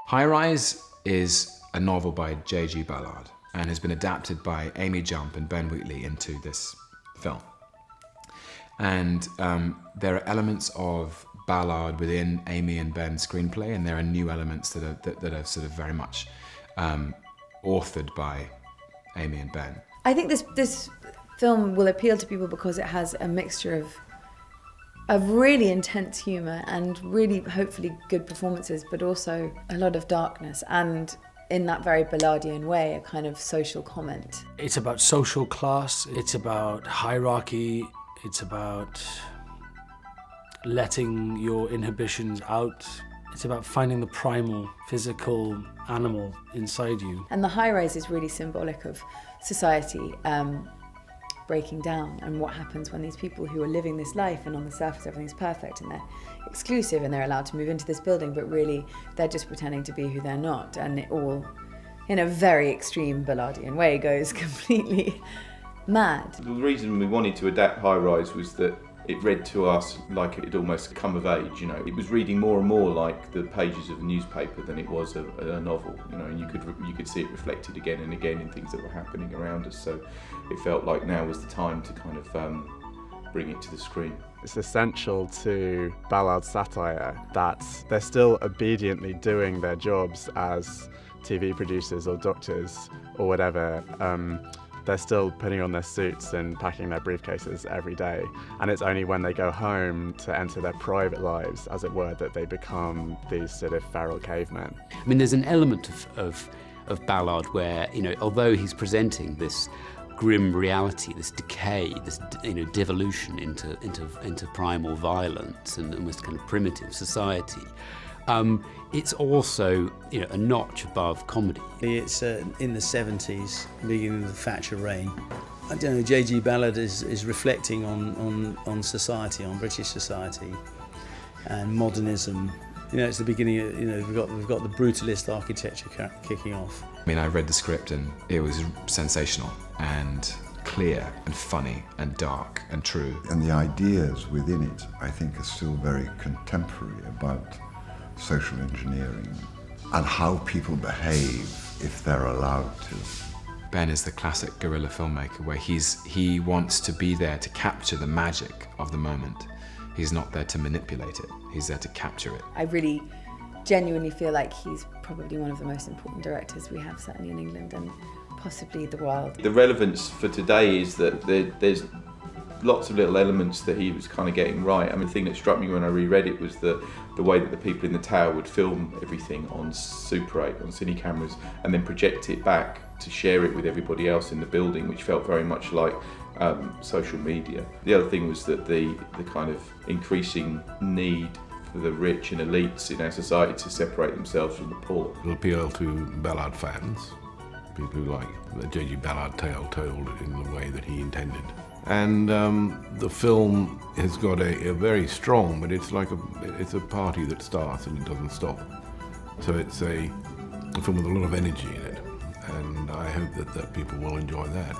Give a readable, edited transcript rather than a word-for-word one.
High Rise is a novel by J.G. Ballard and has been adapted by Amy Jump and Ben Wheatley into this film. And there are elements of Ballard within Amy and Ben's screenplay, and there are new elements that are sort of very much authored by Amy and Ben. I think this film will appeal to people because it has a mixture of really intense humour and really hopefully good performances, but also a lot of darkness and, in that very Ballardian way, a kind of social comment. It's about social class, it's about hierarchy, it's about letting your inhibitions out. It's about finding the primal, physical animal inside you. And the High Rise is really symbolic of society breaking down and what happens when these people who are living this life and on the surface everything's perfect and they're exclusive and they're allowed to move into this building, but really they're just pretending to be who they're not, and it all, in a very extreme Ballardian way, goes completely mad. The reason we wanted to adapt High Rise was that it read to us like it had almost come of age, you know. It was reading more and more like the pages of a newspaper than it was a novel, you know, and you could see it reflected again and again in things that were happening around us. So it felt like now was the time to kind of bring it to the screen. It's essential to Ballard's satire that they're still obediently doing their jobs as TV producers or doctors or whatever. They're still putting on their suits and packing their briefcases every day. And it's only when they go home to enter their private lives, as it were, that they become these sort of feral cavemen. I mean, there's an element of Ballard where, you know, although he's presenting this grim reality, this decay, this, you know, devolution into primal violence and almost kind of primitive society, it's also, you know, a notch above comedy. It's in the 70s, beginning of the Thatcher reign. I don't know, J.G. Ballard is reflecting on society, on British society and modernism. You know, it's the beginning of, you know, we've got the brutalist architecture kicking off. I mean, I read the script and it was sensational and clear and funny and dark and true. And the ideas within it, I think, are still very contemporary about social engineering and how people behave if they're allowed to. Ben is the classic guerrilla filmmaker where he wants to be there to capture the magic of the moment. He's not there to manipulate it, he's there to capture it. I really genuinely feel like he's probably one of the most important directors we have, certainly in England and possibly the world. The relevance for today is that there's lots of little elements that he was kind of getting right. I mean, the thing that struck me when I reread it was the way that the people in the tower would film everything on Super 8, on cine cameras, and then project it back to share it with everybody else in the building, which felt very much like social media. The other thing was that the kind of increasing need for the rich and elites in our society to separate themselves from the poor. It'll appeal to Ballard fans, people who like the J.G. Ballard tale told in the way that he intended. And the film has got a very strong, but it's like it's a party that starts and it doesn't stop. So it's a film with a lot of energy in it, and I hope that people will enjoy that.